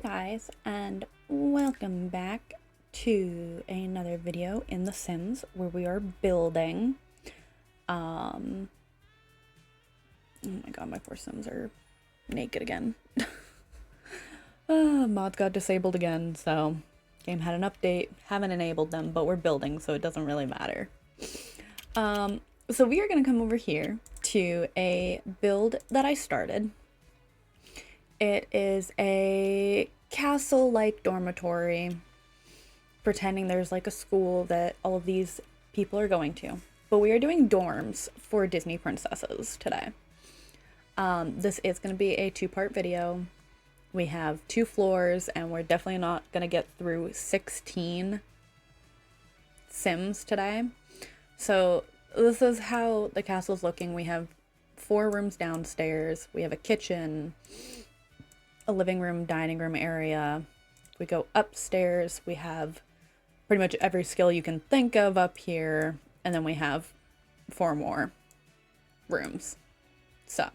Guys, and welcome back to another video in The Sims where we are building. Oh my god, my poor Sims are naked again. Mods got disabled again, so game had an update. Haven't enabled them, but we're building, so it doesn't really matter. So we are going to come over here to a build that I started. It is a castle-like dormitory, pretending there's like a school that all of these people are going to. But we are doing dorms for Disney princesses today. This is going to be a two-part video. We have 2 floors, and we're definitely not going to get through 16 Sims today. So this is how the castle's looking. We have 4 rooms downstairs. We have a kitchen, a living room, dining room area. We go upstairs. We have pretty much every skill you can think of up here. And then we have 4 more rooms. So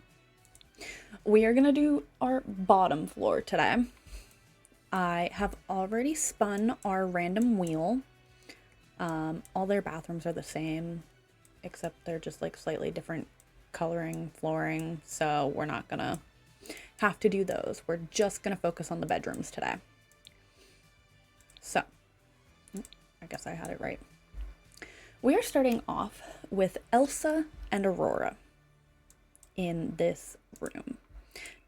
we are going to do our bottom floor today. I have already spun our random wheel. All their bathrooms are the same, except they're just like slightly different coloring, flooring. So we're not going to have to do those. We're just going to focus on the bedrooms today. So, I guess I had it right. We are starting off with Elsa and Aurora in this room.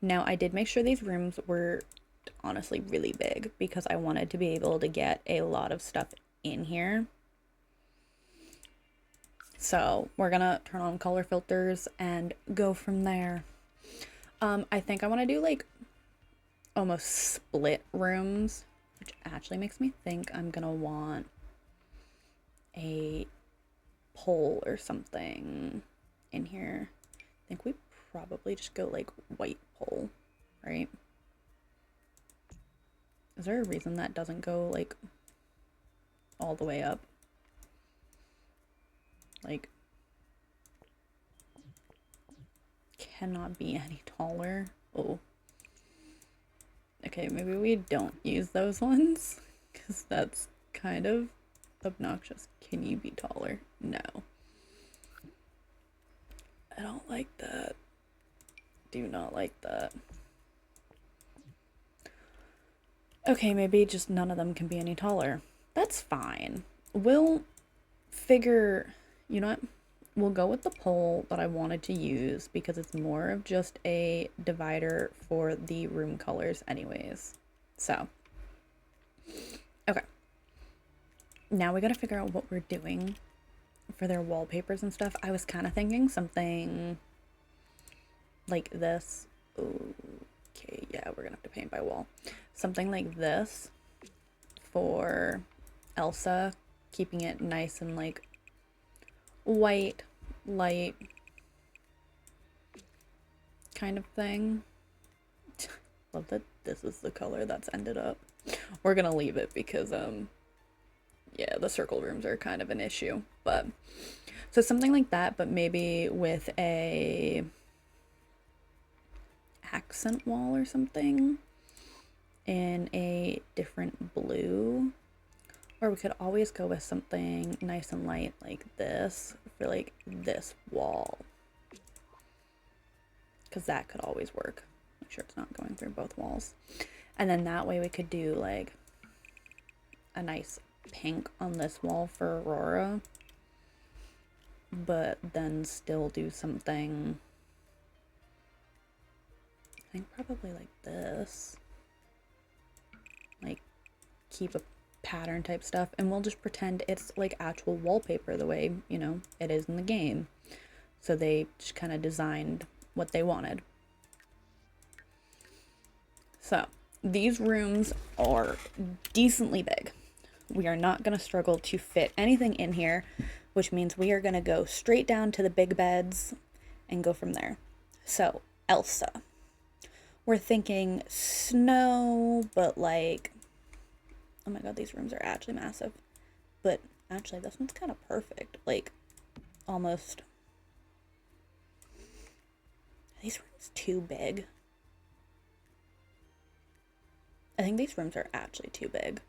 Now, I did make sure these rooms were honestly really big because I wanted to be able to get a lot of stuff in here. So, we're going to turn on color filters and go from there. I think I want to do like almost split rooms, which actually makes me think I'm gonna want a pole or something in here. I think we probably just go like white pole, right? Is there a reason that doesn't go like all the way up? Like, cannot be any taller. Oh. Okay, maybe we don't use those ones, because that's kind of obnoxious. Can you be taller? No. I don't like that. Do not like that. Okay, maybe just none of them can be any taller. That's fine. We'll figure, you know what? We'll go with the pole that I wanted to use because it's more of just a divider for the room colors anyways. So, okay. Now we gotta figure out what we're doing for their wallpapers and stuff. I was kind of thinking something like this. Okay, yeah, we're gonna have to paint by wall. Something like this for Elsa, keeping it nice and like white, light kind of thing. Love that this is the color that's ended up. We're gonna leave it because yeah, the circle rooms are kind of an issue. But so something like that, but maybe with a accent wall or something in a different blue. Or we could always go with something nice and light like this for like this wall. Because that could always work. Make sure it's not going through both walls. And then that way we could do like a nice pink on this wall for Aurora. But then still do something, I think probably like this. Like keep a pattern type stuff, and we'll just pretend it's like actual wallpaper the way, you know, it is in the game. So they just kind of designed what they wanted. So these rooms are decently big. We are not going to struggle to fit anything in here, which means we are going to go straight down to the big beds and go from there. So Elsa, we're thinking snow, but like, oh my god, these rooms are actually massive. But actually, this one's kind of perfect. Like, almost. Are these rooms too big? I think these rooms are actually too big.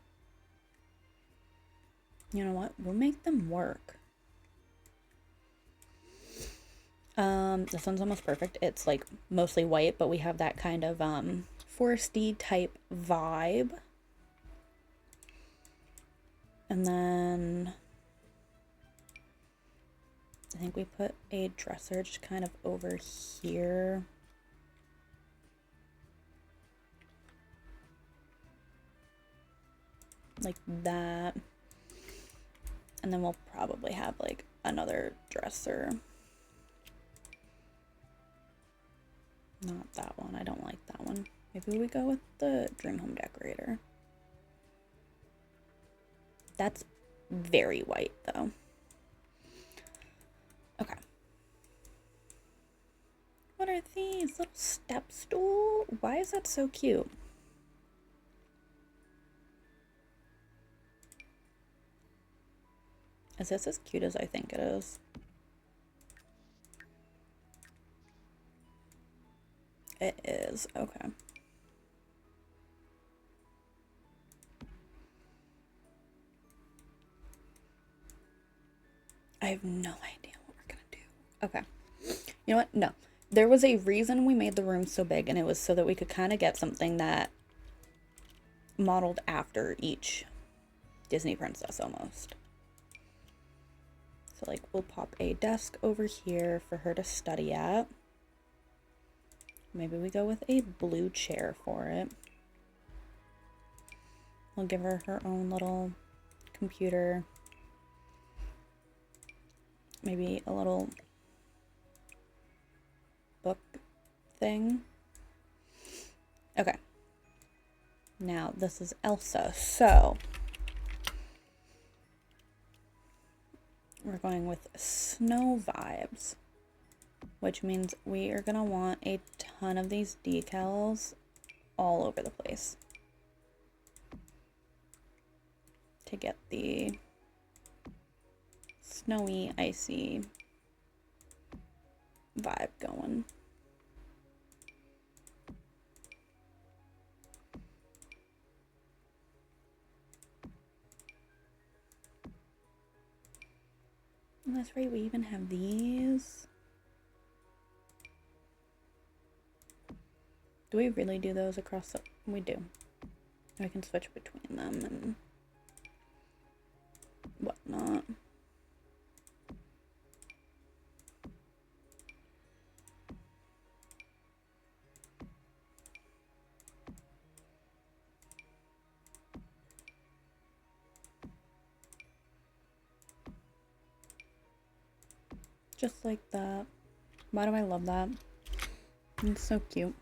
You know what? We'll make them work. This one's almost perfect. It's like mostly white, but we have that kind of foresty type vibe. And then I think we put a dresser just kind of over here. Like that. And then we'll probably have like another dresser. Not that one. I don't like that one. Maybe we go with the Dream Home Decorator. That's very white though. Okay. What are these? Little step stool? Why is that so cute? Is this as cute as I think it is? It is. Okay. I have no idea what we're gonna do. Okay. You know what? No. There was a reason we made the room so big, and it was so that we could kind of get something that modeled after each Disney princess almost. So like we'll pop a desk over here for her to study at. Maybe we go with a blue chair for it. We'll give her her own little computer. Maybe a little book thing. Okay. Now this is Elsa, so we're going with snow vibes, which means we are gonna want a ton of these decals all over the place to get the snowy, icy vibe going. And that's right, we even have these. Do we really do those across the... We do. We can switch between them and whatnot. Just like that. Why do I love that? It's so cute.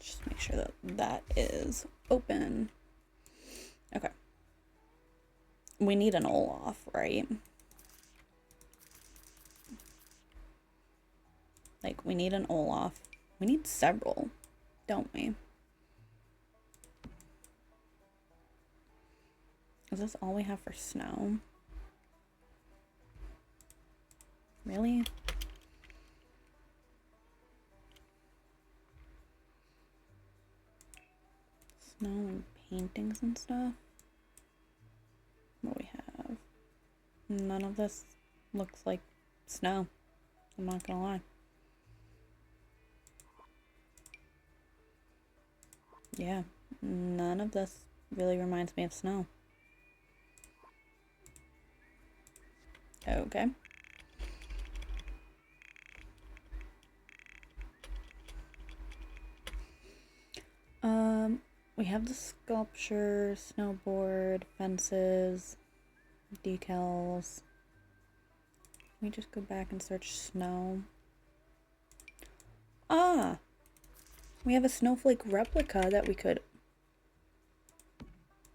Just make sure that that is open. Okay. We need an Olaf, right? Like, we need an Olaf. We need several, don't we? Is this all we have for snow? Really? Snow and paintings and stuff? What do we have? None of this looks like snow. I'm not gonna lie. Yeah, none of this really reminds me of snow. Okay. We have the sculpture, snowboard, fences, decals. Let me just go back and search snow. Ah! We have a snowflake replica that we could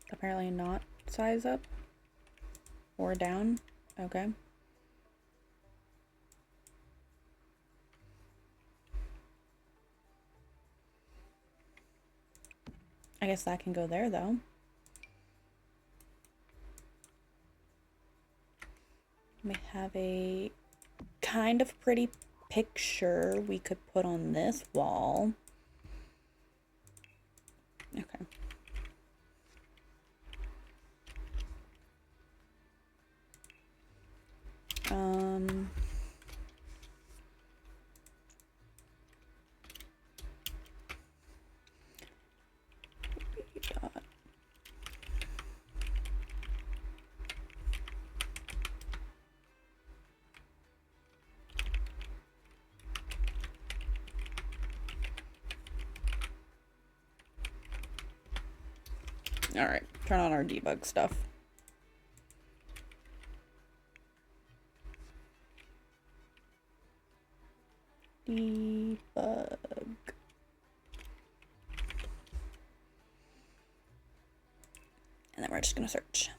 apparently not size up or down. Okay. I guess that can go there though. We have a kind of pretty picture we could put on this wall. Okay. All right, turn on our debug stuff. Debug. And then we're just gonna search.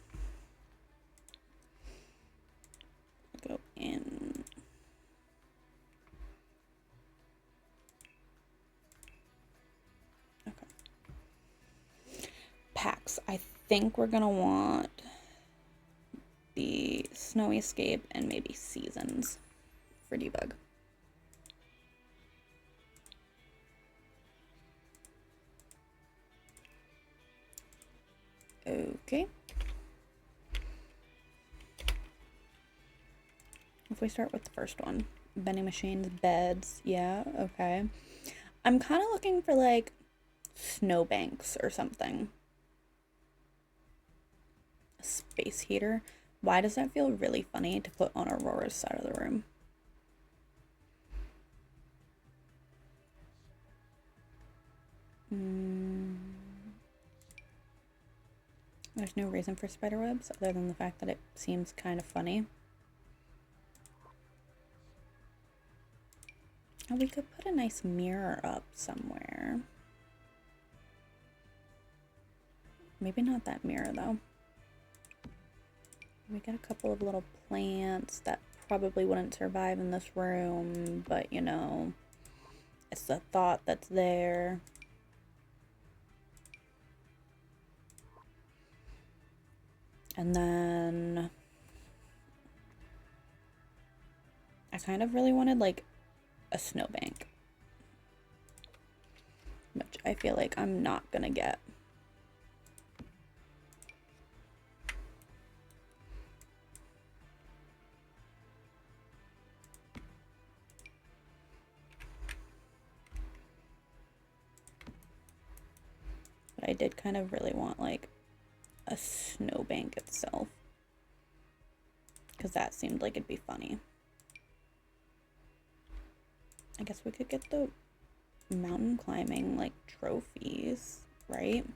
Go in. Okay. Packs. I think we're gonna want the Snowy Escape and maybe Seasons for debug. Okay. If we start with the first one, vending machines, beds, yeah, okay. I'm kind of looking for like snowbanks or something. A space heater. Why does that feel really funny to put on Aurora's side of the room? There's no reason for spiderwebs other than the fact that it seems kind of funny. And we could put a nice mirror up somewhere. Maybe not that mirror though. We got a couple of little plants that probably wouldn't survive in this room, but you know, it's the thought that's there. And then I kind of really wanted like a snowbank, which I feel like I'm not gonna get. But I did kind of really want like a snowbank itself, because that seemed like it'd be funny. I guess we could get the mountain climbing like trophies, right?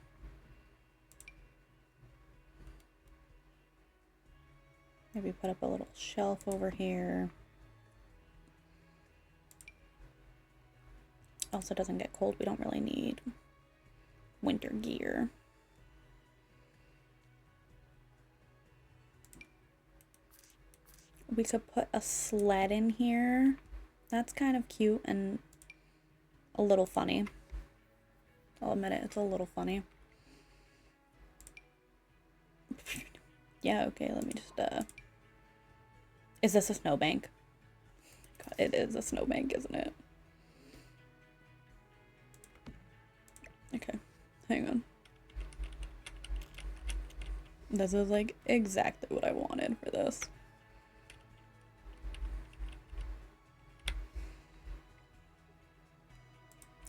Maybe put up a little shelf over here. Also doesn't get cold. We don't really need winter gear. We could put a sled in here. That's kind of cute and a little funny. I'll admit it, it's a little funny. Yeah, okay, let me just, is this a snowbank? God, it is a snowbank, isn't it? Okay, hang on. This is like exactly what I wanted for this.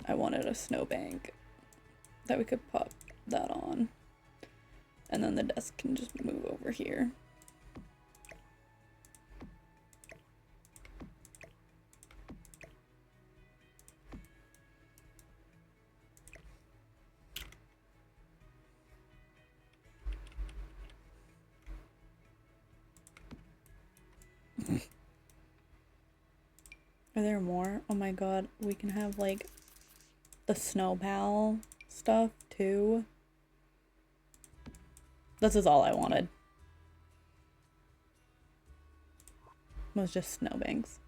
I wanted a snowbank that we could pop that on. And then the desk can just move over here. Are there more? Oh my god, we can have like the snow pal stuff too. This is all I wanted. Was just snowbanks.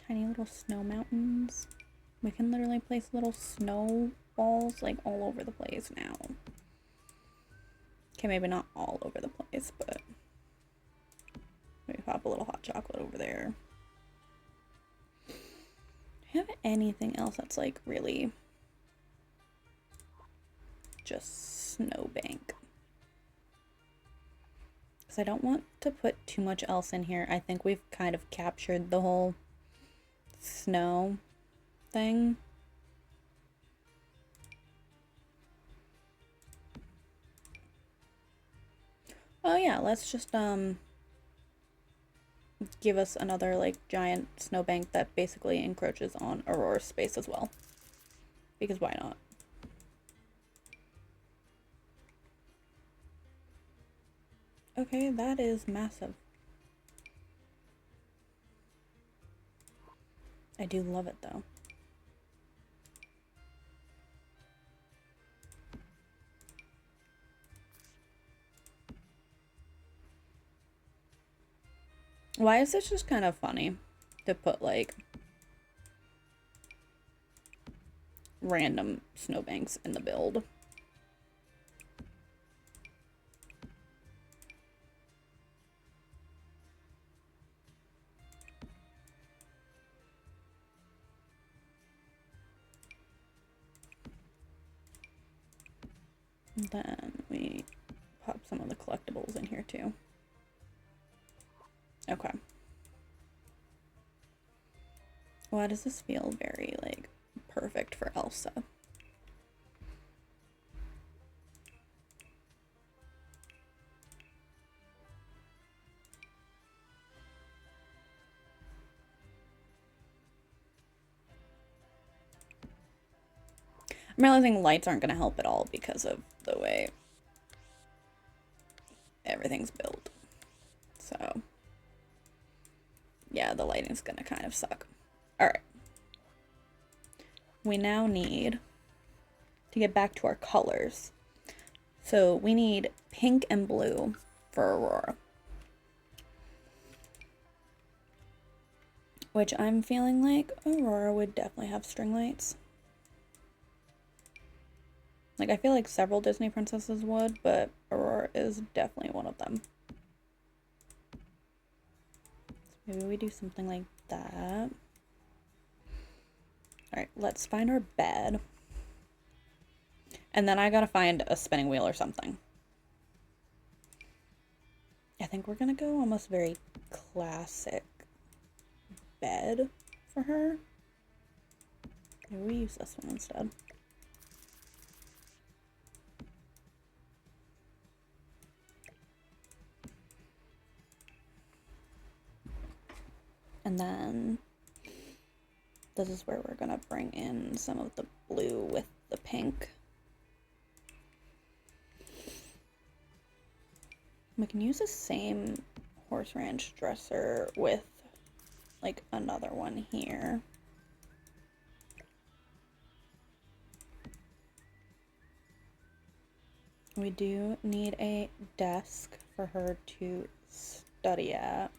tiny little snow mountains. We can literally place little snowballs like all over the place now. Okay, maybe not all over the place, but maybe pop a little hot chocolate over there. Do you have anything else that's like really just snowbank? Because I don't want to put too much else in here. I think we've kind of captured the whole snow thing. Oh yeah, let's just give us another like giant snowbank that basically encroaches on Aurora's space as well. Because why not? Okay, that is massive. I do love it though. Why is this just kind of funny to put like random snowbanks in the build? And then we pop some of the collectibles in here too. Okay. Why does this feel very like perfect for Elsa? I'm realizing lights aren't going to help at all because of the way everything's built. So, yeah, the lighting's going to kind of suck. Alright. We now need to get back to our colors. So, we need pink and blue for Aurora. Which I'm feeling like Aurora would definitely have string lights. Like, I feel like several Disney princesses would, but Aurora is definitely one of them. So maybe we do something like that. Alright, let's find our bed. And then I gotta find a spinning wheel or something. I think we're gonna go almost very classic bed for her. Maybe we use this one instead. And then this is where we're gonna bring in some of the blue with the pink. We can use the same horse ranch dresser with like another one here. We do need a desk for her to study at.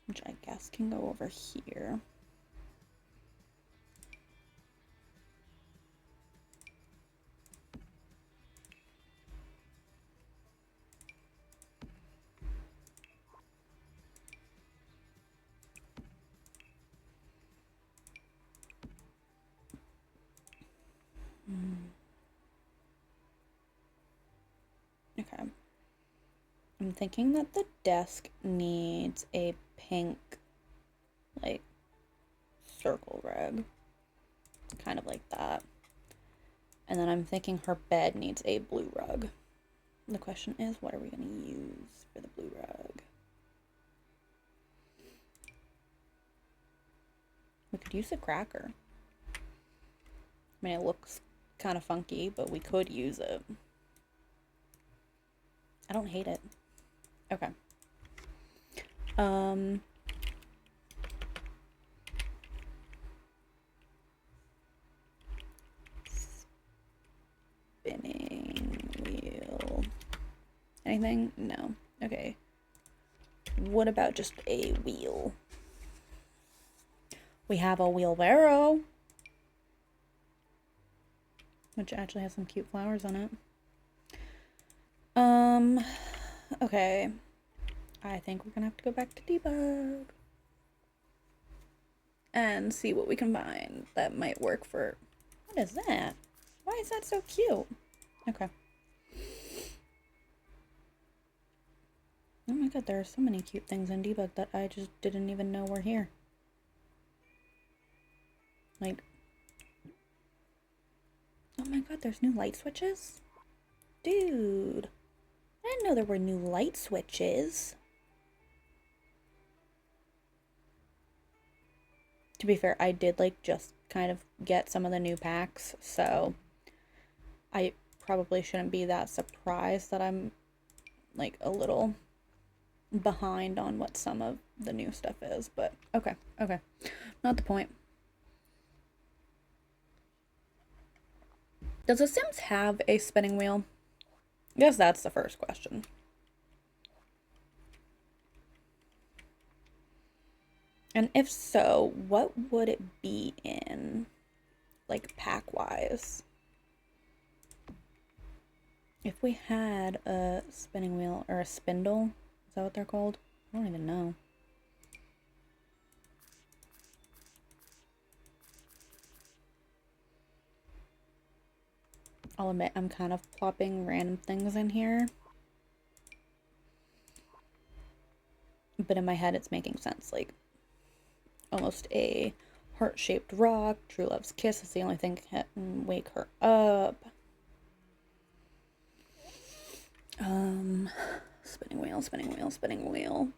Which I guess can go over here. Okay. I'm thinking that the desk needs a pink, like, circle rug. Kind of like that. And then I'm thinking her bed needs a blue rug. The question is, what are we going to use for the blue rug? We could use a cracker. I mean, it looks kind of funky, but we could use it. I don't hate it. Okay. Spinning wheel. Anything? No. Okay. What about just a wheel? We have a wheelbarrow, which actually has some cute flowers on it. Okay. I think we're gonna have to go back to debug and see what we can find that might work for... What is that? Why is that so cute? Okay. Oh my god, there are so many cute things in debug that I just didn't even know were here. Like... Oh my god, there's new light switches? Dude. I didn't know there were new light switches. To be fair, I did like just kind of get some of the new packs, so I probably shouldn't be that surprised that I'm like a little behind on what some of the new stuff is, but okay, not the point. Does The Sims have a spinning wheel? I guess that's the first question. And if so, what would it be in, like, pack-wise? If we had a spinning wheel, or a spindle, is that what they're called? I don't even know. I'll admit, I'm kind of plopping random things in here. But in my head, it's making sense, like... Almost a heart-shaped rock. True Love's Kiss is the only thing that can wake her up. Spinning wheel, spinning wheel, spinning wheel.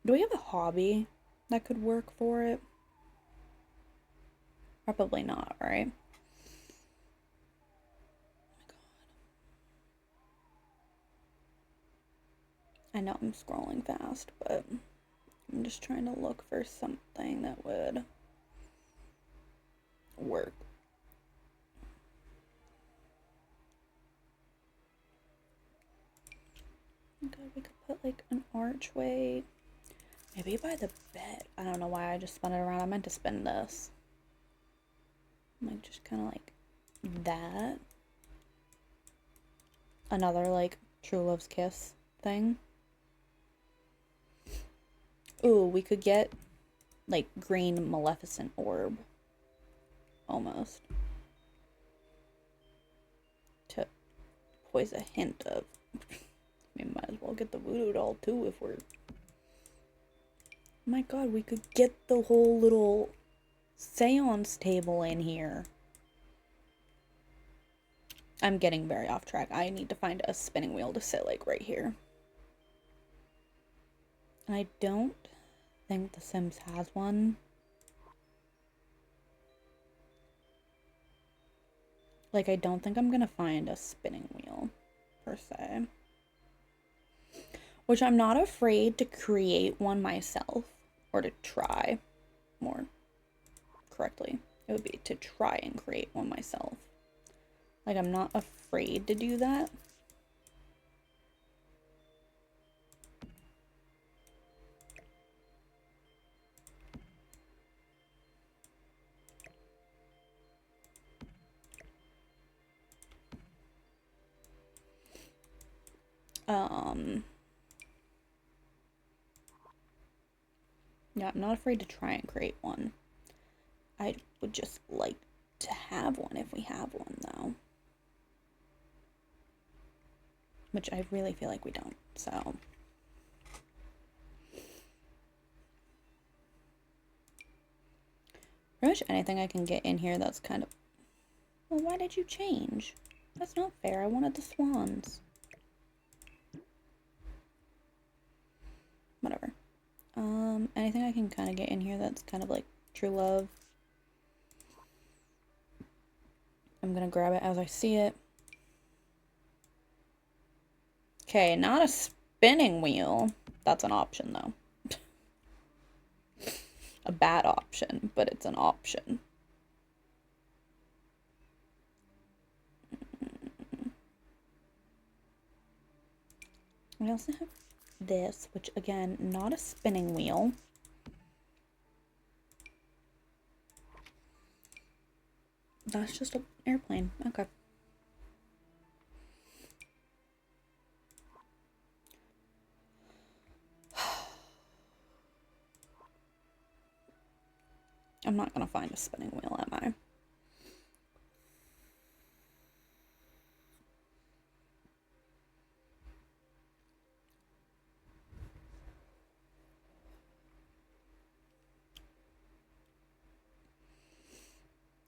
Do we have a hobby that could work for it? Probably not, right? I know I'm scrolling fast, but I'm just trying to look for something that would work. Okay, we could put like an archway. Maybe by the bed. I don't know why I just spun it around. I meant to spin this. Like just kind of like that. Another like True Love's Kiss thing. Ooh, we could get like green Maleficent orb. Almost. To poise a hint of. We might as well get the voodoo doll too if we're... Oh my god, we could get the whole little seance table in here. I'm getting very off track. I need to find a spinning wheel to sit like right here. I don't think The Sims has one. Like, I don't think I'm gonna find a spinning wheel, per se. Which I'm not afraid to create one myself, or to try more correctly. It would be to try and create one myself. Like, I'm not afraid to do that. Yeah, I'm not afraid to try and create one. I would just like to have one if we have one, though. Which I really feel like we don't, so... Pretty much anything I can get in here that's kind of... Well, why did you change? That's not fair. I wanted the swans. Whatever. Anything I can kind of get in here that's kind of like True Love. I'm gonna grab it as I see it. Okay, not a spinning wheel. That's an option, though. a bad option, but it's an option. We also have this, which again, not a spinning wheel. That's just an airplane. Okay. I'm not gonna find a spinning wheel, am I?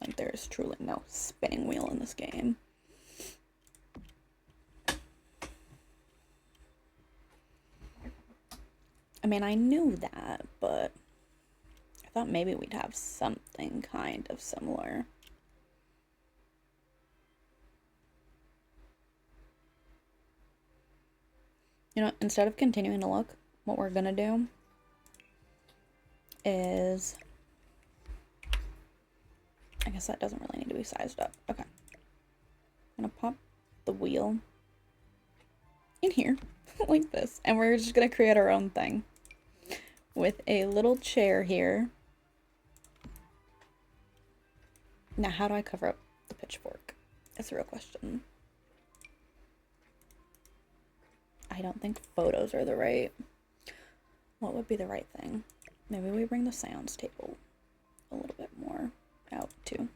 Like, there is truly no spinning wheel in this game. I mean, I knew that, but I thought maybe we'd have something kind of similar. You know, instead of continuing to look, what we're gonna do is, I guess that doesn't really need to be sized up. Okay. I'm gonna pop the wheel in here like this, and we're just gonna create our own thing with a little chair here. Now, how do I cover up the pitchfork? That's a real question. I don't think photos are the right... What would be the right thing? Maybe we bring the seance table a little bit more out, too.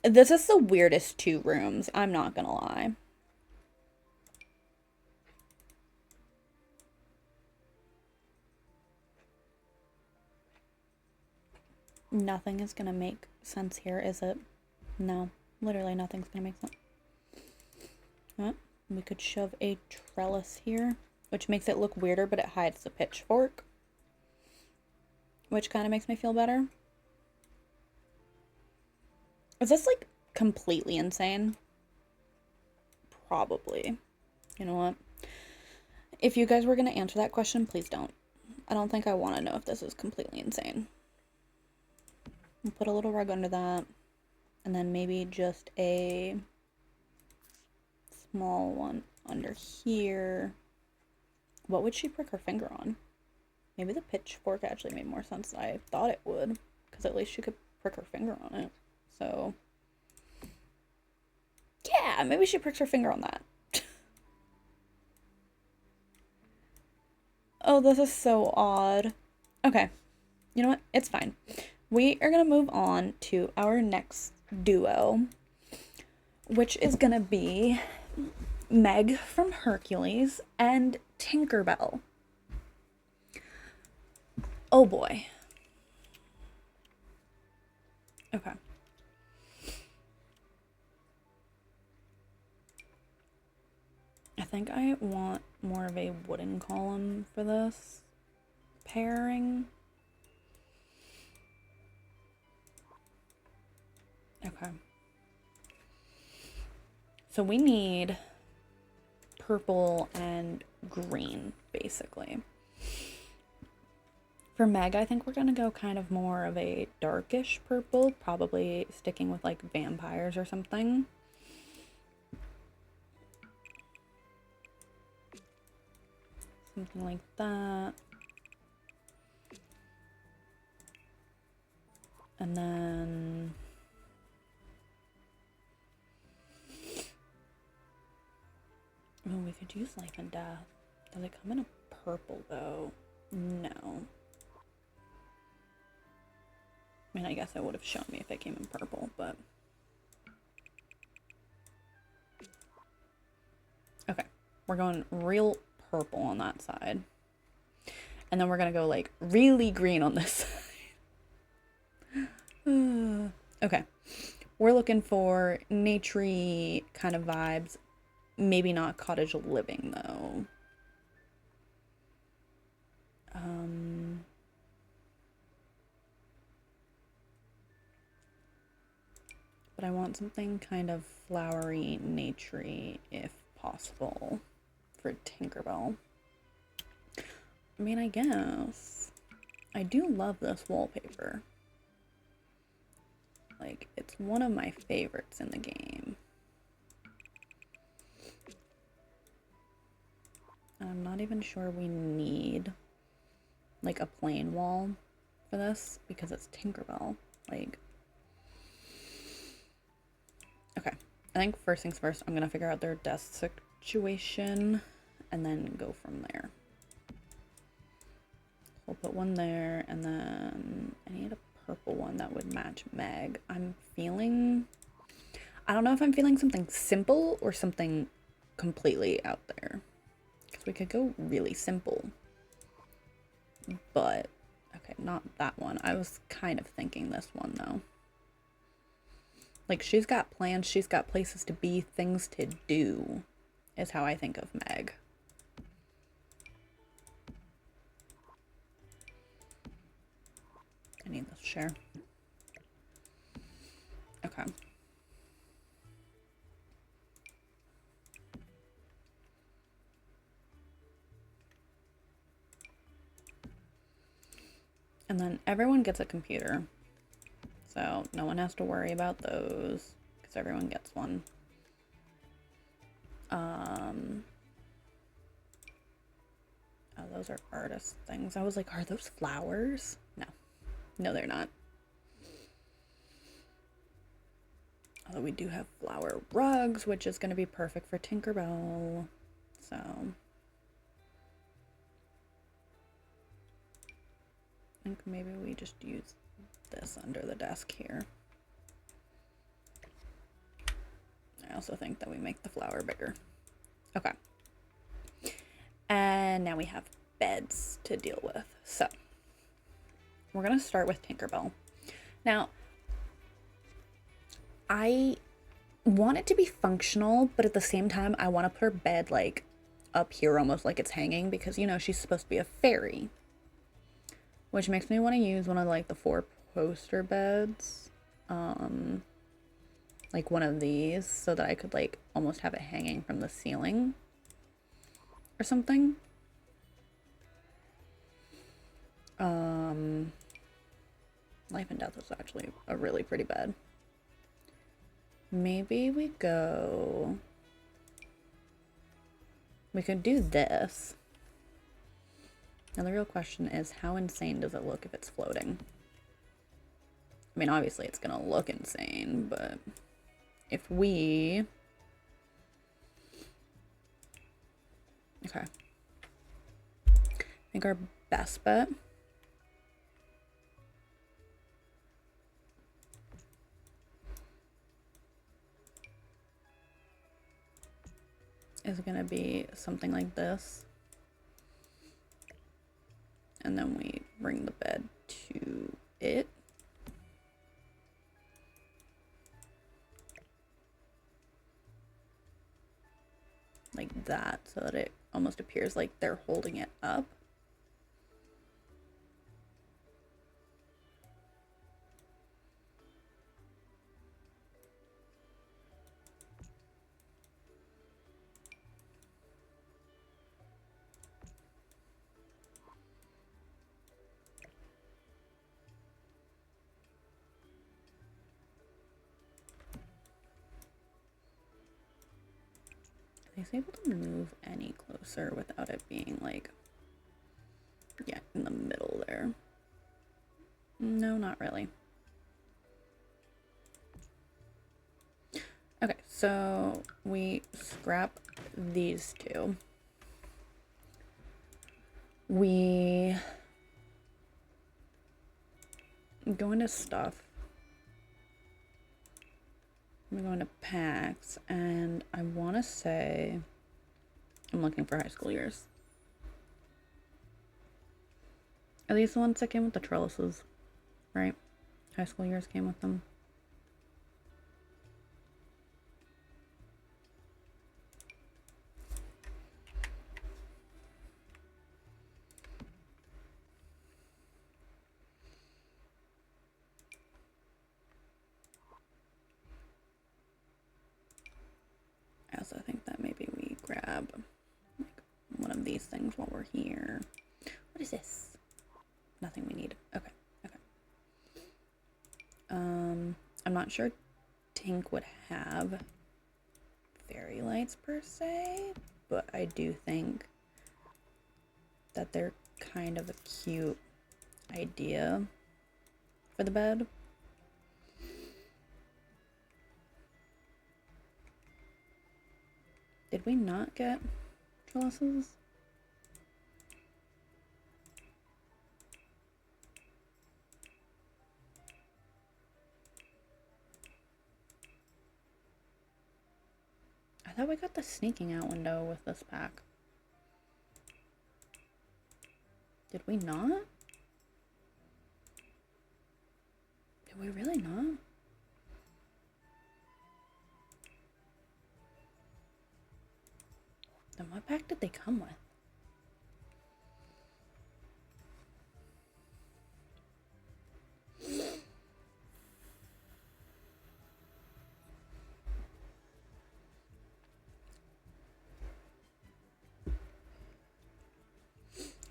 This is the weirdest 2 rooms, I'm not gonna lie. Nothing is gonna make sense here, is it? No, literally nothing's gonna make sense. What? We could shove a trellis here, which makes it look weirder, but it hides the pitchfork, which kind of makes me feel better. Is this, like, completely insane? Probably. You know what? If you guys were gonna answer that question, please don't. I don't think I want to know if this is completely insane. We'll put a little rug under that, and then maybe just a small one under here. What would she prick her finger on? Maybe the pitchfork actually made more sense than I thought it would, because at least she could prick her finger on it. So, yeah, maybe she pricks her finger on that. Oh, this is so odd. Okay, you know what? It's fine. We are going to move on to our next duo, which is going to be Meg from Hercules and Tinkerbell. Oh boy. Okay. I think I want more of a wooden column for this pairing. Okay. So we need purple and green, basically. For Meg, I think we're gonna go kind of more of a darkish purple, probably sticking with like vampires or something. Something like that. And then... oh, we could use Life and Death. Does it come in a purple, though? No. I mean, I guess it would have shown me if it came in purple, but... okay. We're going real purple on that side. And then we're gonna go, like, really green on this side. Okay. We're looking for nature-y kind of vibes. Maybe not cottage living, though. But I want something kind of flowery, nature-y, if possible, for Tinkerbell. I mean, I guess. I do love this wallpaper. Like, it's one of my favorites in the game. I'm not even sure we need, like, a plain wall for this because it's Tinkerbell. Like, okay. I think first things first, I'm gonna figure out their desk situation and then go from there. We'll put one there, and then I need a purple one that would match Meg. I'm feeling, I don't know if I'm feeling something simple or something completely out there. Because we could go really simple. But, okay, not that one. I was kind of thinking this one, though. Like, she's got plans, she's got places to be, things to do, is how I think of Meg. I need this share. Okay. And then everyone gets a computer. So no one has to worry about those because everyone gets one. Oh, those are artist things. I was like, are those flowers? No. No, they're not. Although we do have flower rugs, which is going to be perfect for Tinkerbell. So I think maybe we just use this under the desk here. I also think that we make the flower bigger. Okay. And now we have beds to deal with. So we're going to start with Tinkerbell. Now, I want it to be functional, but at the same time, I want to put her bed like up here almost like it's hanging because, you know, she's supposed to be a fairy. Which makes me want to use one of like the 4 poster beds. Like one of these so that I could like almost have it hanging from the ceiling or something. Life and Death is actually a really pretty bed. Maybe we could do this. Now the real question is, how insane does it look if it's floating? I mean, obviously it's gonna look insane, but if we... Okay. I think our best bet is gonna be something like this. And then we bring the bed to it. Like that, so that it almost appears like they're holding it up. Is able to move any closer without it being like, yeah, in the middle there? No, not really. Okay, so we scrap these two. We go into stuff. I'm going to packs, and I want to say I'm looking for high school years. Are these the ones that came with the trellises? Right? High school years came with them. I also think that maybe we grab like one of these things while we're here. What is this? nothing we need. Okay, okay. I'm not sure Tink would have fairy lights per se, but I do think that they're kind of a cute idea for the bed. Did we not get trellises? I thought we got the sneaking out window with this pack. Did we not? Did we really not? Then what pack did they come with?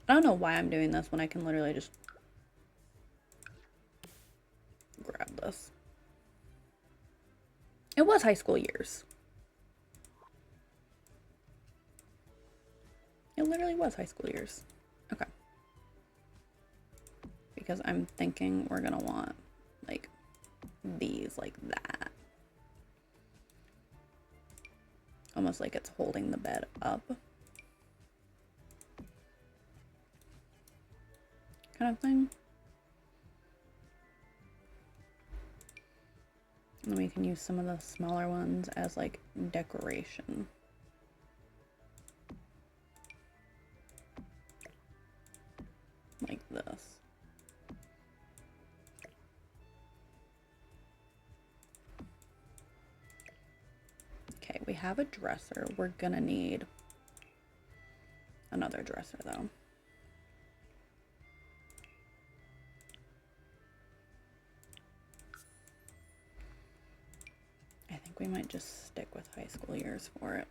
I don't know why I'm doing this when I can literally just grab this. It was high school years. It literally was high school years. Okay. Because I'm thinking we're gonna want like these like that. Almost like it's holding the bed up. Kind of thing. And then we can use some of the smaller ones as like decoration. Like this. Okay, we have a dresser. We're gonna need another dresser though. I think we might just stick with high school years for it.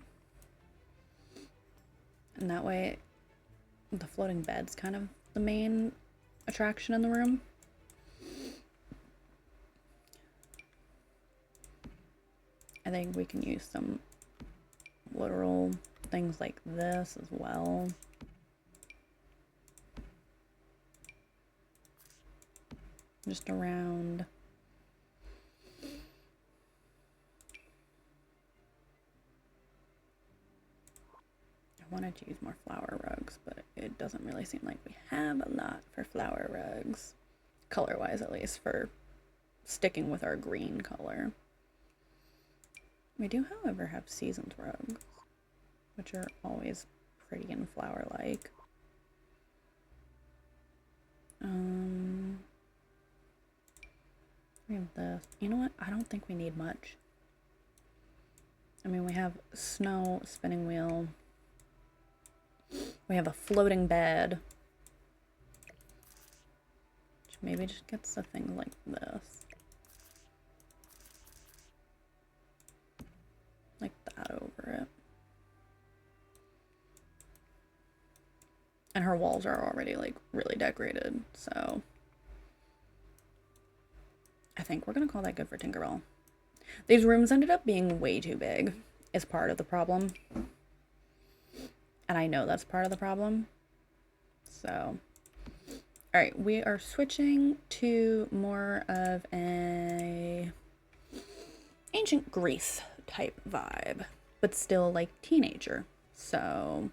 And that way the floating bed's kind of the main attraction in the room. I think we can use some literal things like this as well. Just around. I wanted to use more flower rugs, but it doesn't really seem like we have a lot for flower rugs. Color-wise, at least, for sticking with our green color. We do, however, have seasoned rugs, which are always pretty and flower-like. We have this. You know what? I don't think we need much. I mean, we have snow, spinning wheel. We have a floating bed. Which maybe just gets a thing like this. Like that over it. And her walls are already like really decorated, so I think we're gonna call that good for Tinkerbell. These rooms ended up being way too big, is part of the problem. And I know that's part of the problem. So, all right, we are switching to more of a ancient Greece type vibe, but still like teenager. So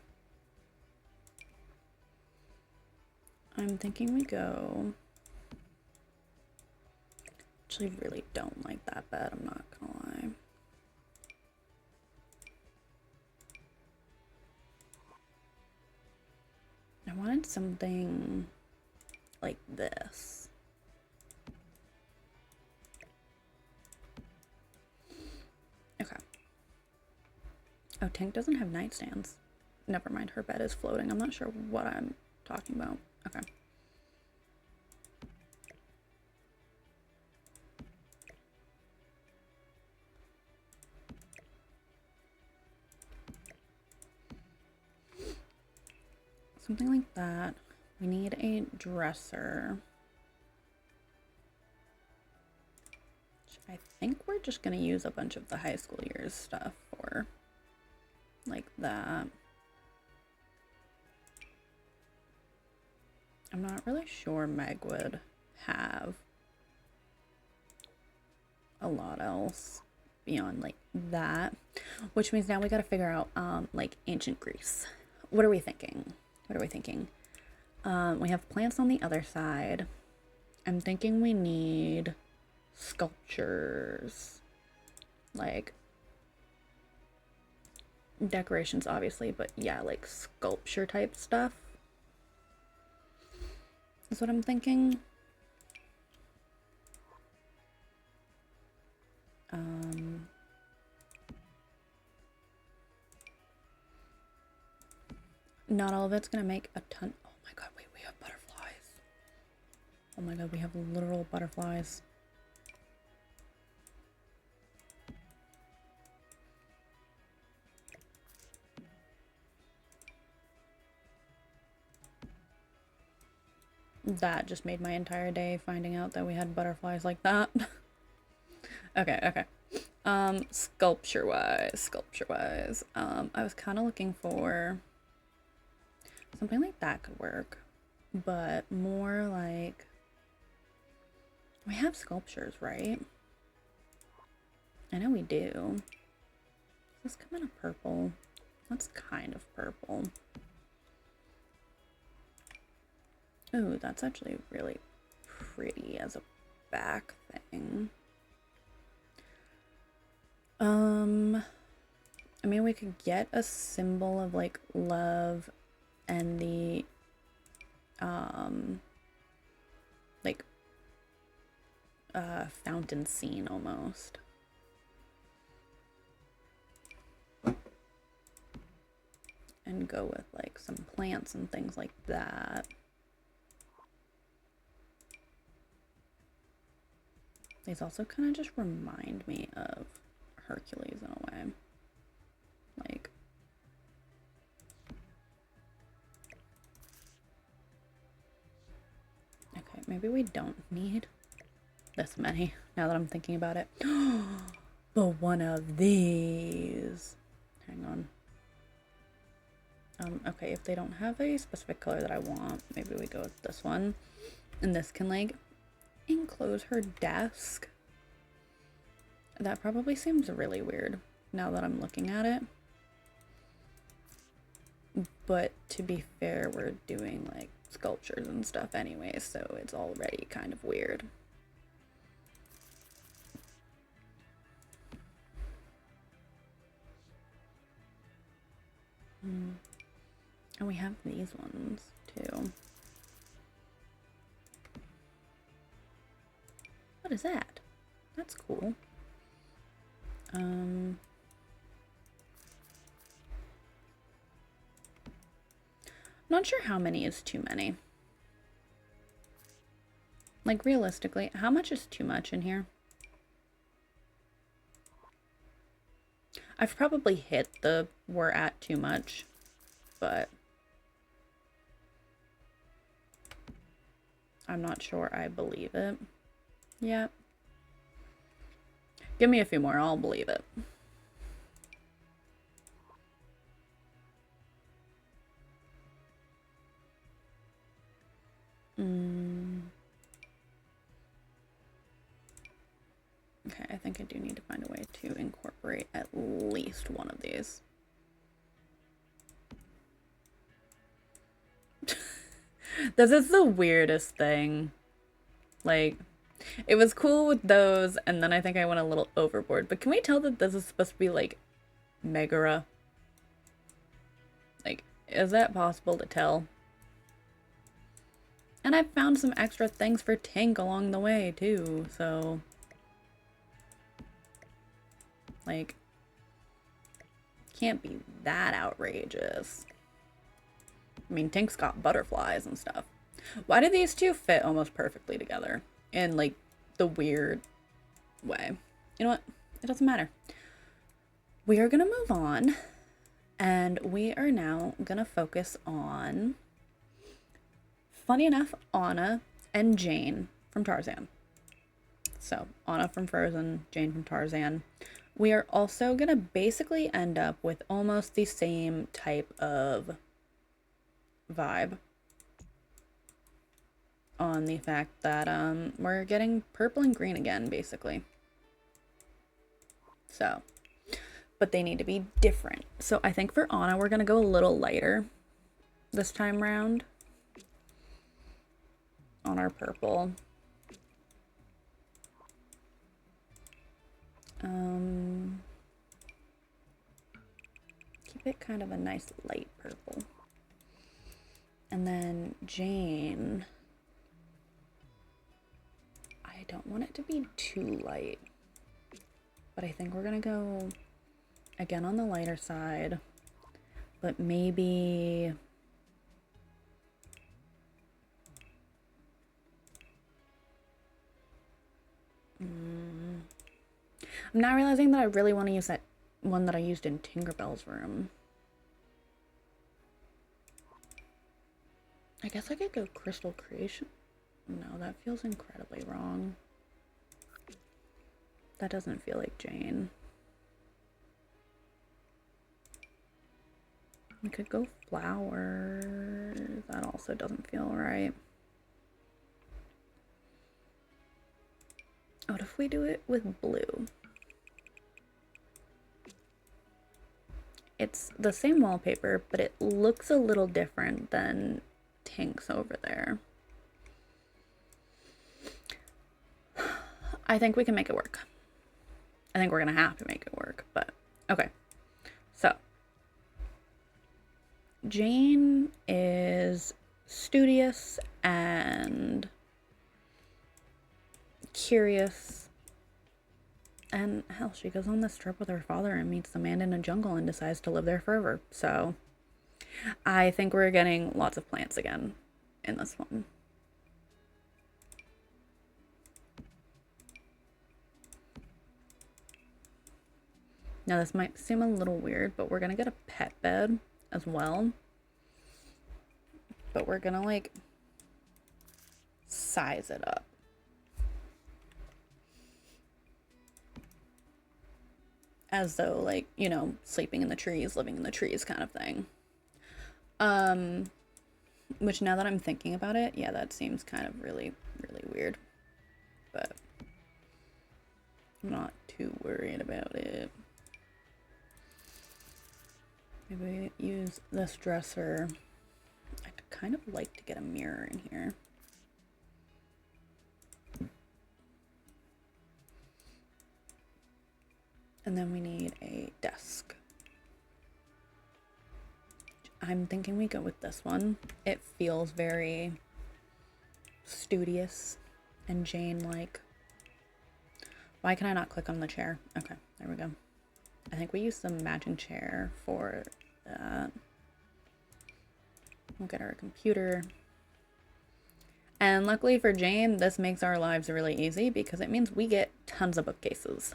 I'm thinking we go. Actually, really don't like that bed, I'm not gonna lie. I wanted something like this. Okay. Oh, Tink doesn't have nightstands. Never mind, her bed is floating. I'm not sure what I'm talking about. Okay. Something like that. We need a dresser. I think we're just gonna use a bunch of the high school years stuff for like that. I'm not really sure Meg would have a lot else beyond like that, which means now we got to figure out like ancient Greece. What are we thinking? What are we thinking? We have plants on the other side. I'm thinking we need sculptures, like decorations obviously, but yeah, like sculpture type stuff is what I'm thinking. Not all of it's gonna make a ton. Oh my god, wait, we have butterflies. Oh my god, we have literal butterflies. That just made my entire day, finding out that we had butterflies like that. Okay, okay. Sculpture-wise, I was kind of looking for something like that could work, but more like, we have sculptures, right? I know we do. Does this come in a purple? That's kind of purple. Ooh, that's actually really pretty as a back thing. I mean, we could get a symbol of like love and the like fountain scene almost. And go with like some plants and things like that. These also kind of just remind me of Hercules in a way. Like, okay, maybe we don't need this many now that I'm thinking about it. But one of these. Hang on. Okay, if they don't have a specific color that I want, maybe we go with this one. And this can like enclose her desk. That probably seems really weird now that I'm looking at it. But to be fair, we're doing like sculptures and stuff anyway, so it's already kind of weird. And we have these ones too. What is that? That's cool. Not sure how many is too many. Like realistically, how much is too much in here? I've probably hit the we're at too much, but I'm not sure I believe it yet. Give me a few more, I'll believe it. Okay, I think I do need to find a way to incorporate at least one of these. This is the weirdest thing. Like, it was cool with those, and then I think I went a little overboard. But can we tell that this is supposed to be, like, Megara? Like, is that possible to tell? And I found some extra things for Tink along the way, too, so... Like, can't be that outrageous. I mean, Tink's got butterflies and stuff. Why do these two fit almost perfectly together in, like, the weird way? You know what? It doesn't matter. We are gonna move on, and we are now gonna focus on funny enough, Anna and Jane from Tarzan. So, Anna from Frozen, Jane from Tarzan. We are also going to basically end up with almost the same type of vibe on the fact that we're getting purple and green again, basically. So, but they need to be different. So I think for Anna, we're going to go a little lighter this time round on our purple. Keep it kind of a nice light purple. And then Jane, I don't want it to be too light, but I think we're gonna go again on the lighter side, but maybe I'm not realizing that I really want to use that one that I used in Tinkerbell's room. I guess I could go Crystal Creation. No, that feels incredibly wrong. That doesn't feel like Jane. We could go Flowers. That also doesn't feel right. What if we do it with blue? It's the same wallpaper, but it looks a little different than Tink's over there. I think we can make it work. I think we're gonna have to make it work, but okay. So Jane is studious and curious, and hell, she goes on this trip with her father and meets the man in a jungle and decides to live there forever. So I think we're getting lots of plants again in this one. Now this might seem a little weird, but we're gonna get a pet bed as well. But we're gonna like size it up. As though like, you know, sleeping in the trees, living in the trees kind of thing. Which now that I'm thinking about it, yeah, that seems kind of really, really weird. But I'm not too worried about it. Maybe use this dresser. I'd kind of like to get a mirror in here. And then we need a desk. I'm thinking we go with this one. It feels very studious and Jane-like. Why can I not click on the chair? Okay, there we go. I think we use the matching chair for that. We'll get our computer. And luckily for Jane, this makes our lives really easy because it means we get tons of bookcases.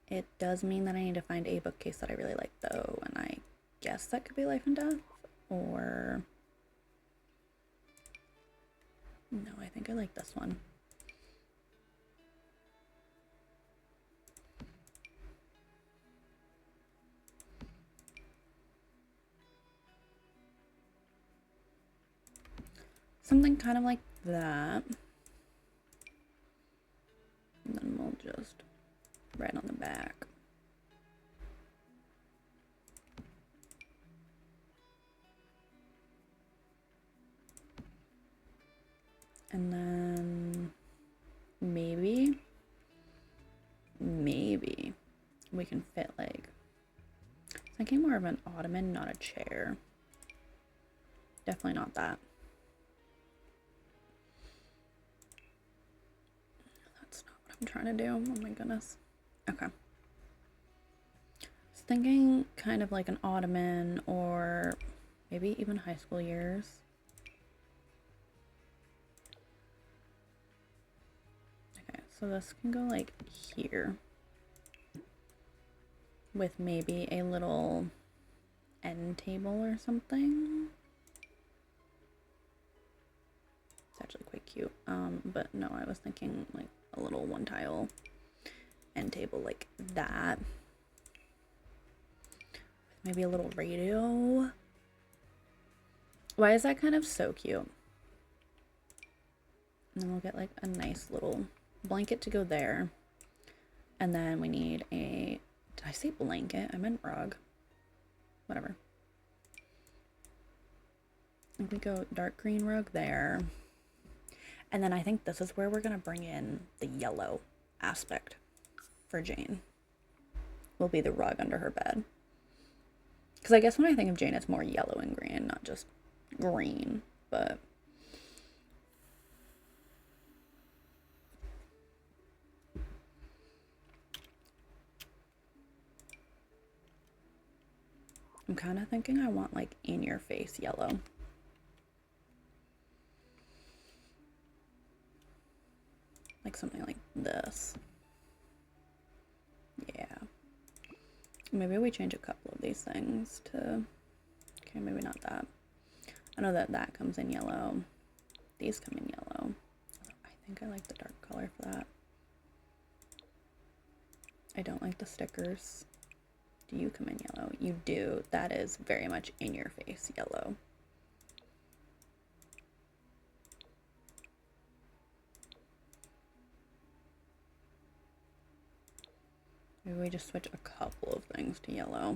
It does mean that I need to find a bookcase that I really like though, and I guess that could be Life and Death, or... No, I think I like this one. Something kind of like that. And then we'll just write on the back. And then maybe we can fit like, thinking more of an ottoman, not a chair. Definitely not that. That's not what I'm trying to do. Oh my goodness. Okay. I was thinking kind of like an ottoman or maybe even high school years. Okay, so this can go like here with maybe a little end table or something. But no, I was thinking like a little one tile end table like that. Maybe a little radio. Why is that kind of so cute? And then we'll get like a nice little blanket to go there. And then we need a, did I say blanket? I meant rug. Whatever. And we go dark green rug there. And then I think this is where we're going to bring in the yellow aspect for Jane. Will be the rug under her bed. Because I guess when I think of Jane, it's more yellow and green, not just green. But I'm kind of thinking I want like in your face yellow. Like something like this. Yeah. Maybe we change a couple of these things to, okay, maybe not that. I know that that comes in yellow. These come in yellow. I think I like the dark color for that. I don't like the stickers. Do you come in yellow? You do. That is very much in your face yellow. Maybe we just switch a couple of things to yellow.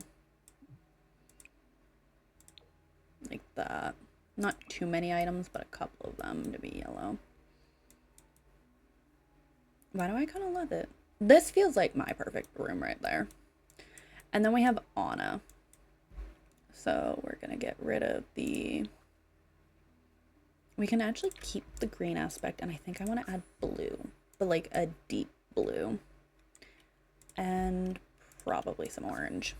Like that. Not too many items, but a couple of them to be yellow. Why do I kind of love it? This feels like my perfect room right there. And then we have Anna. So we're going to get rid of the... We can actually keep the green aspect, and I think I want to add blue. But like a deep blue. And probably some orange.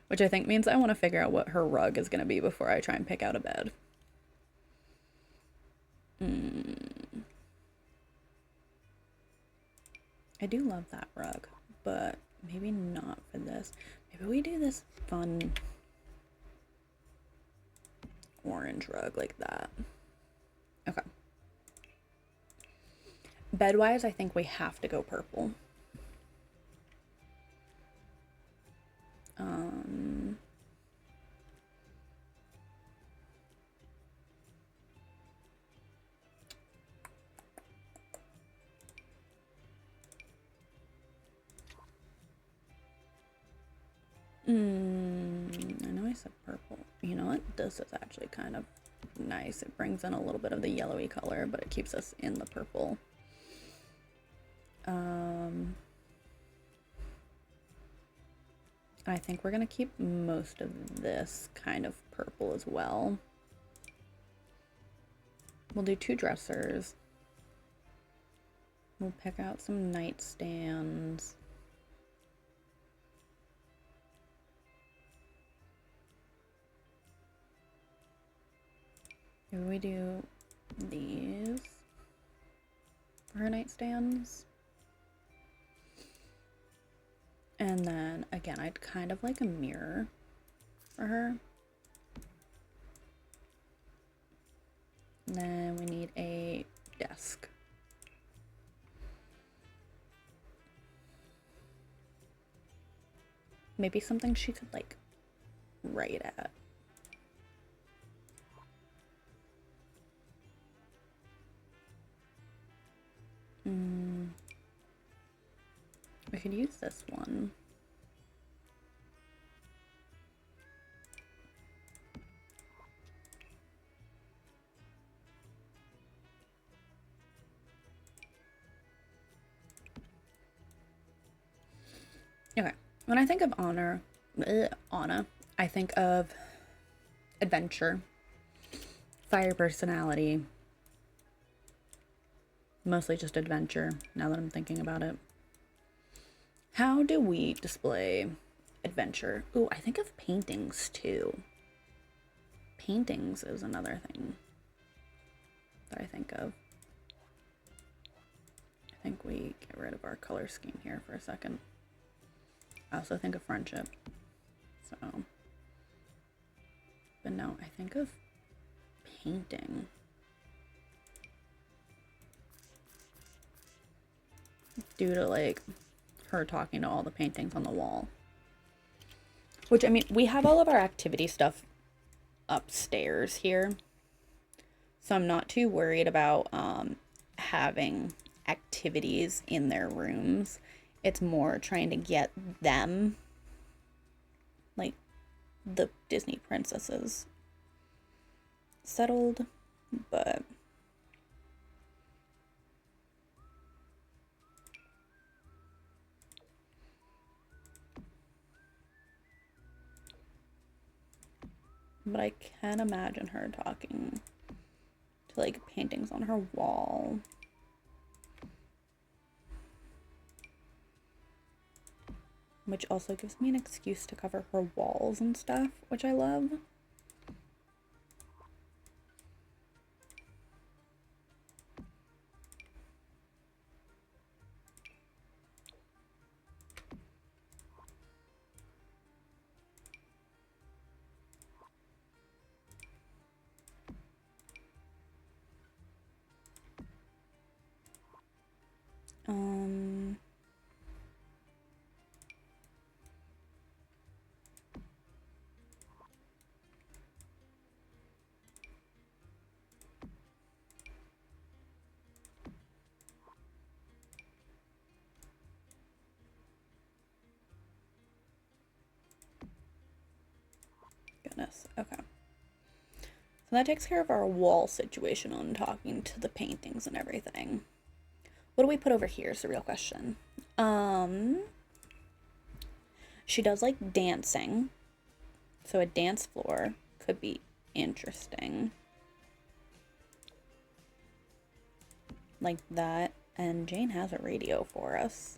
Which I think means I want to figure out what her rug is going to be before I try and pick out a bed. I do love that rug, but maybe not for this. Maybe we do this fun orange rug like that. Okay. Bed-wise, I think we have to go purple. I know I said purple. You know what? This is actually kind of nice. It brings in a little bit of the yellowy color, but it keeps us in the purple. I think we're gonna keep most of this kind of purple as well. We'll do 2 dressers. We'll pick out some nightstands. Maybe we do these for her nightstands. And then again, I'd kind of like a mirror for her. And then we need a desk. Maybe something she could like write at. We could use this one. Okay, when I think of Anna, I think of adventure, fire personality, mostly just adventure, now that I'm thinking about it. How do we display adventure? Ooh, I think of paintings too. Paintings is another thing that I think of. I think we get rid of our color scheme here for a second. I also think of friendship. So, but no, I think of painting. due to like her talking to all the paintings on the wall. Which, I mean, we have all of our activity stuff upstairs here, so I'm not too worried about having activities in their rooms. It's more trying to get them, like the Disney princesses, settled, but I can imagine her talking to like paintings on her wall. Which also gives me an excuse to cover her walls and stuff, which I love. Goodness, okay. So that takes care of our wall situation on talking to the paintings and everything. What do we put over here is the real question. She does like dancing, so a dance floor could be interesting. Like that, and Jane has a radio for us.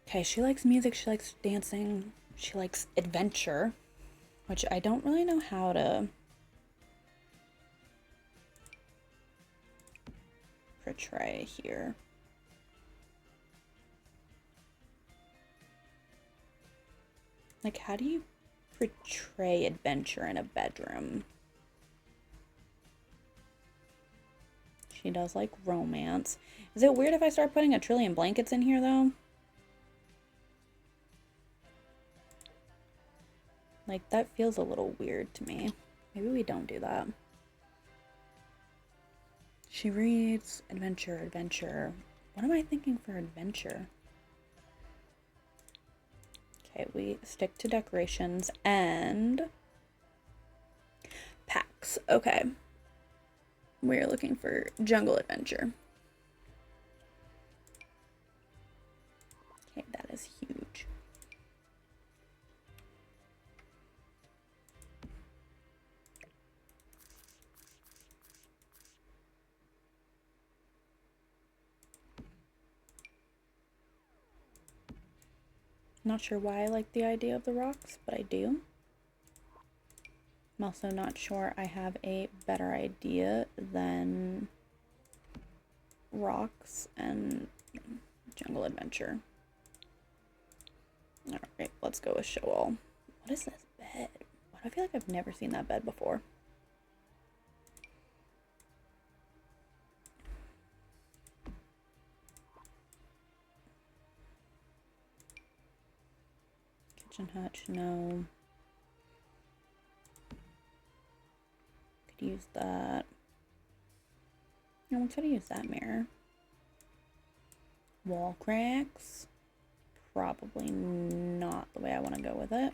Okay, she likes music, she likes dancing, she likes adventure, which I don't really know how to portray here. Like, how do you portray adventure in a bedroom? She does like romance. Is it weird if I start putting a trillion blankets in here, though? Like, that feels a little weird to me. Maybe we don't do that. She reads adventure, adventure. What am I thinking for adventure? Okay, we stick to decorations and packs. Okay. We're looking for jungle adventure. Okay, that is huge. Not sure why I like the idea of the rocks, but I do. I'm also not sure I have a better idea than rocks and jungle adventure. Alright, let's go with show all. What is this bed? Why do I feel like I've never seen that bed before? Kitchen hutch, no. Could use that. No, we could use that mirror. Wall cracks. Probably not the way I want to go with it.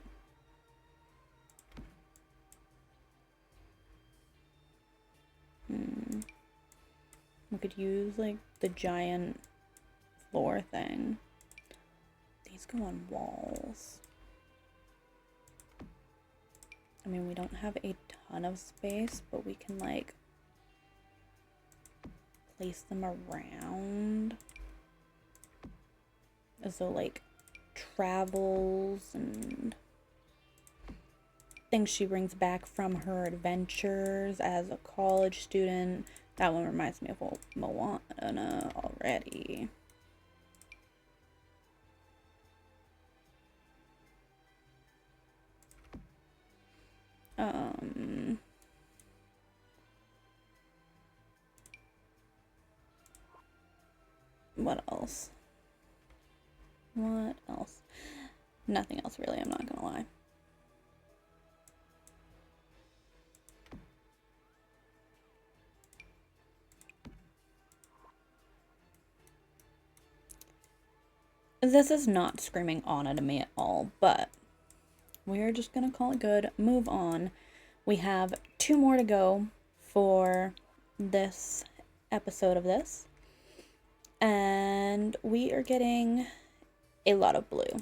We could use like the giant floor thing. These go on walls. I mean, we don't have a ton of space, but we can like place them around as though like travels and things she brings back from her adventures as a college student. That one reminds me of Moana already. What else? What else? Nothing else really, I'm not gonna lie. This is not screaming Anna to me at all, but we're just gonna call it good, move on. We have 2 more to go for this episode of this. And we are getting a lot of blue,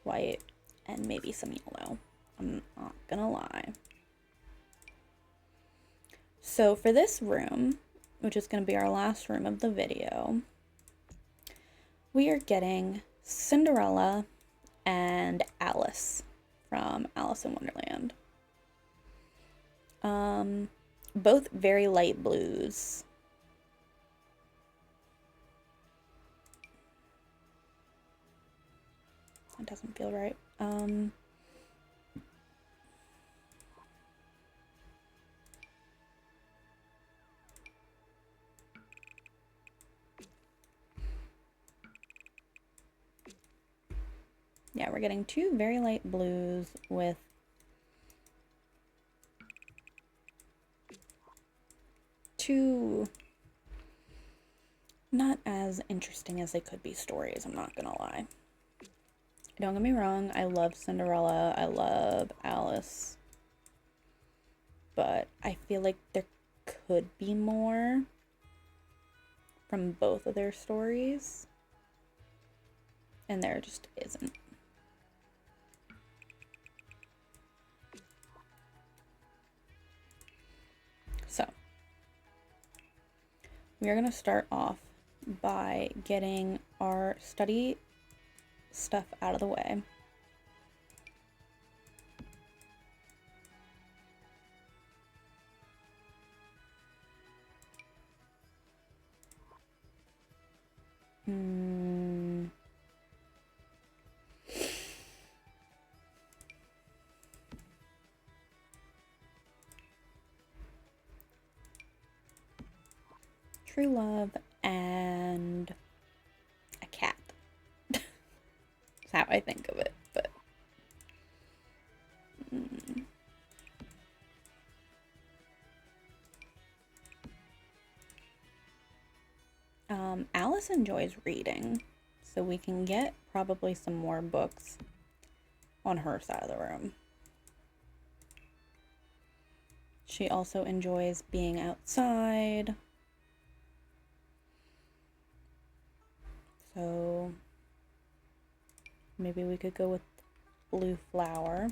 white, and maybe some yellow. I'm not gonna lie. So for this room, which is gonna be our last room of the video, we are getting Cinderella and Alice from Alice in Wonderland. Both very light blues. That doesn't feel right. Yeah, we're getting 2 very light blues with two not as interesting as they could be stories, I'm not gonna lie. Don't get me wrong, I love Cinderella, I love Alice, but I feel like there could be more from both of their stories, and there just isn't. So, we are going to start off by getting our study stuff out of the way. True love and a cat. That's how I think of it, but Alice enjoys reading, so we can get probably some more books on her side of the room. She also enjoys being outside. So maybe we could go with Blue Flower.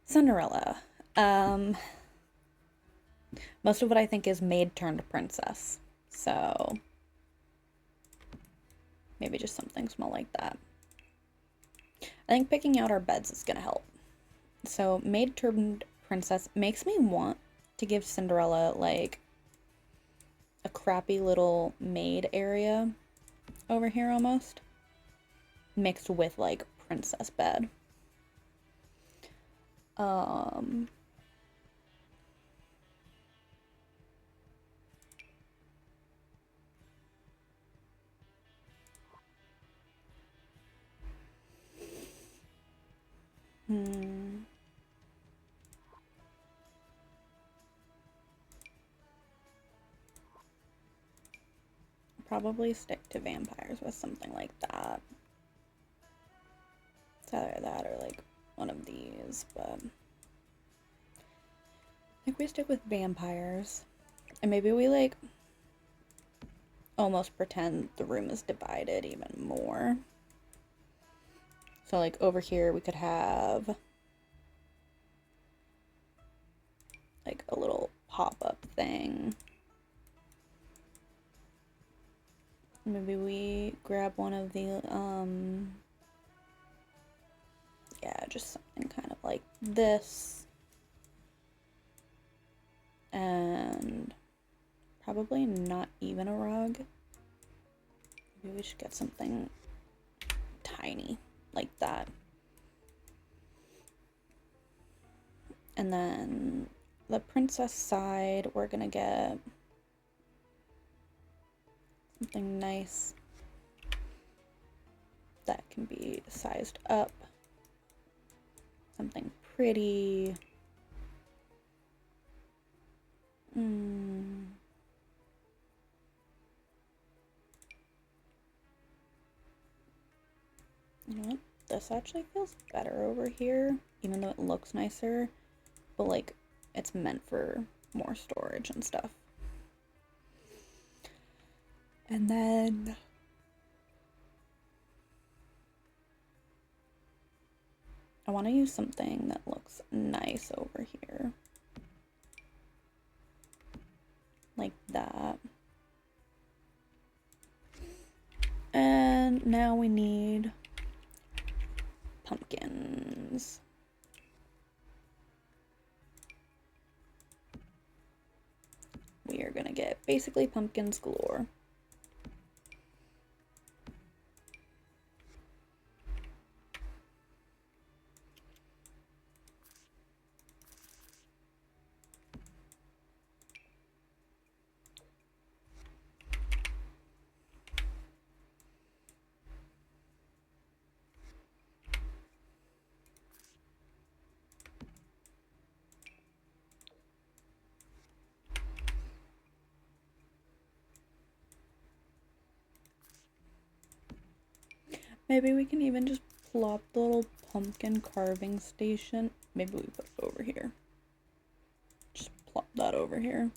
Cinderella. Most of what I think is maid turned princess. So maybe just something small like that. I think picking out our beds is gonna help. So maid turned princess makes me want to give Cinderella like a crappy little maid area over here almost, mixed with like princess bed. Probably stick to vampires with something like that. It's either that or like one of these, but I think we stick with vampires. And maybe we like almost pretend the room is divided even more. So like over here we could have like a little pop-up thing. Maybe we grab one of the, yeah, just something kind of like this. And probably not even a rug. Maybe we should get something tiny like that. And then the princess side, we're gonna get Something nice that can be sized up. Something pretty. You know what? This actually feels better over here, even though it looks nicer, but like it's meant for more storage and stuff. And then I want to use something that looks nice over here. Like that. And now we need pumpkins. We are gonna get basically pumpkins galore. Maybe we can even just plop the little pumpkin carving station. Maybe we put it over here. Just plop that over here.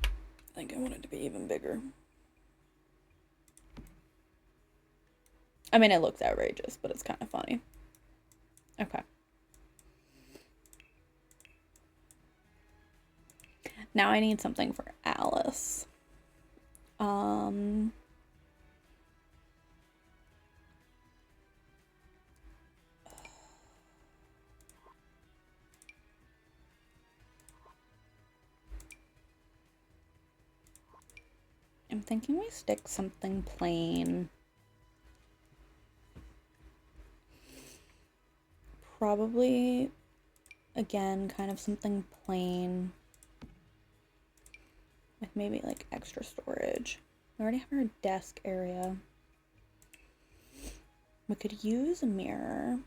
I think I want it to be even bigger. I mean, it looks outrageous, but it's kind of funny. Okay. Now I need something for Alice. I'm thinking we stick something plain. Probably, again, kind of something plain. With maybe like extra storage. We already have our desk area. We could use a mirror.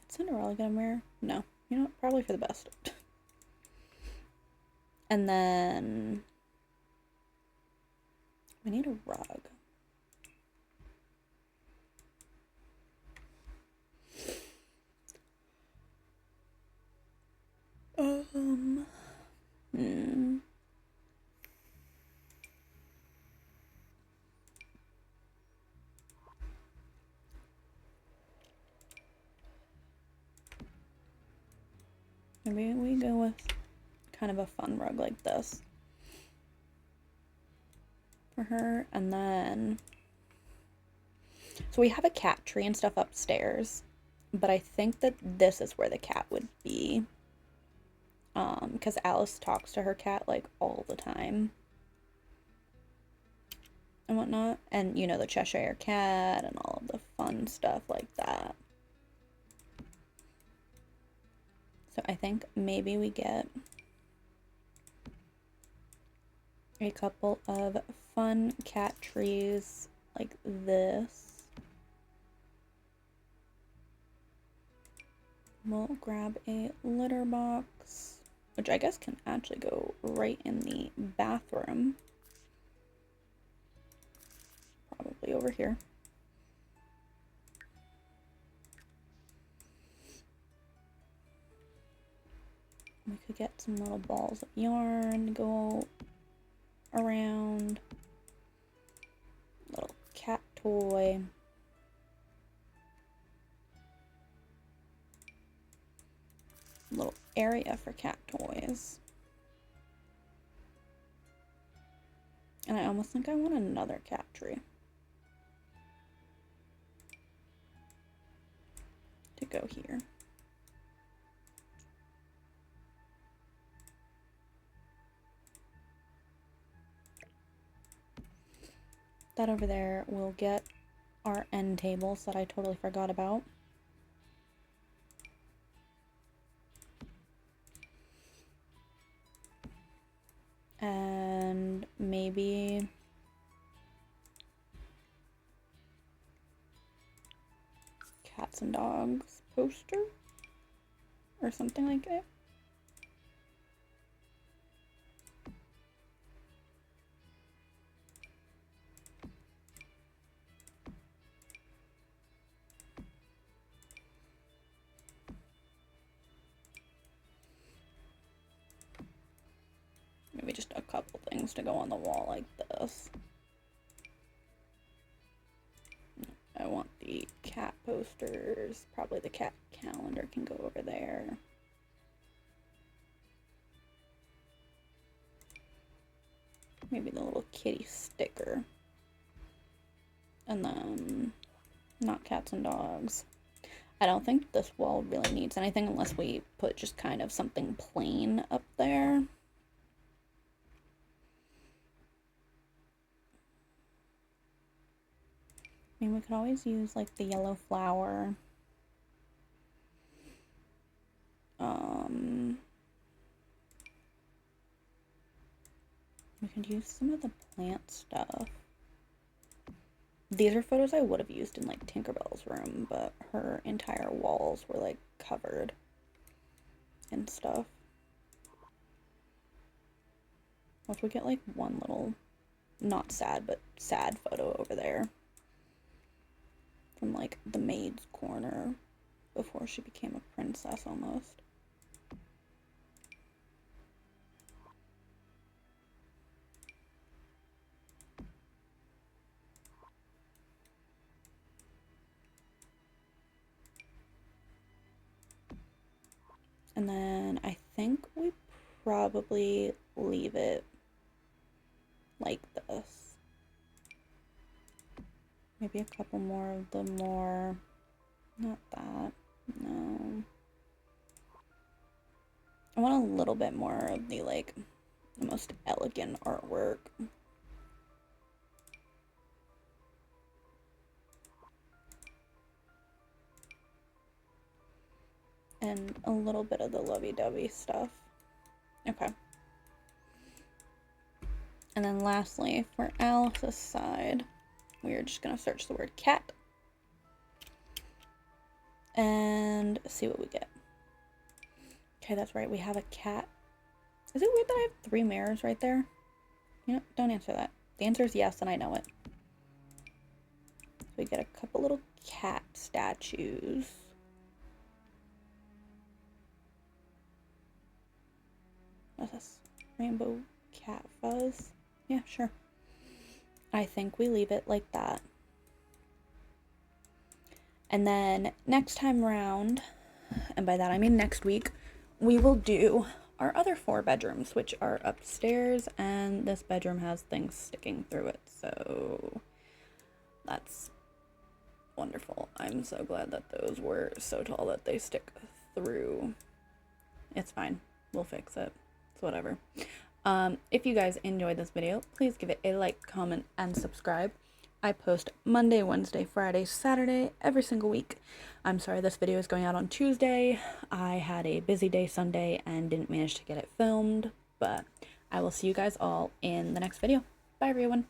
Did Cinderella get a mirror? No. You know what? Probably for the best. And then we need a rug. Maybe we go with kind of a fun rug like this for her. And then, so we have a cat tree and stuff upstairs, but I think that this is where the cat would be. Because Alice talks to her cat like all the time and whatnot. And you know, the Cheshire Cat and all of the fun stuff like that. So I think maybe we get a couple of fun cat trees like this. We'll grab a litter box, which I guess can actually go right in the bathroom. Probably over here. We could get some little balls of yarn to go around. Little cat toy. Little area for cat toys. And I almost think I want another cat tree to go here. that over there. We'll get our end tables that I totally forgot about. And maybe cats and dogs poster or something like that. Maybe just a couple things to go on the wall like this. I want the cat posters. Probably the cat calendar can go over there. Maybe the little kitty sticker. And then not cats and dogs. I don't think this wall really needs anything unless we put just kind of something plain up there. I mean, we could always use like the yellow flower. We could use some of the plant stuff. These are photos I would have used in like Tinkerbell's room, but her entire walls were like covered and stuff. What if we get like one little, not sad, but sad photo over there from like the maid's corner before she became a princess almost. And then I think we probably leave it like this. Maybe a couple more of the more, not that, no. I want a little bit more of the like, the most elegant artwork. And a little bit of the lovey-dovey stuff. Okay. And then lastly, for Alice's side, we are just gonna search the word cat and see what we get. Okay, that's right, we have a cat. Is it weird that I have 3 mirrors right there? You know, don't answer that. The answer is yes, and I know it. So we get a couple little cat statues. What's this? Rainbow cat fuzz? Yeah, sure. I think we leave it like that. And then next time around, and by that I mean next week, we will do our other 4 bedrooms, which are upstairs, and this bedroom has things sticking through it, so that's wonderful. I'm so glad that those were so tall that they stick through. It's fine. We'll fix it. It's whatever. If you guys enjoyed this video, please give it a like, comment, and subscribe. I post Monday, Wednesday, Friday, Saturday, every single week. I'm sorry this video is going out on Tuesday. I had a busy day Sunday and didn't manage to get it filmed, but I will see you guys all in the next video. Bye, everyone.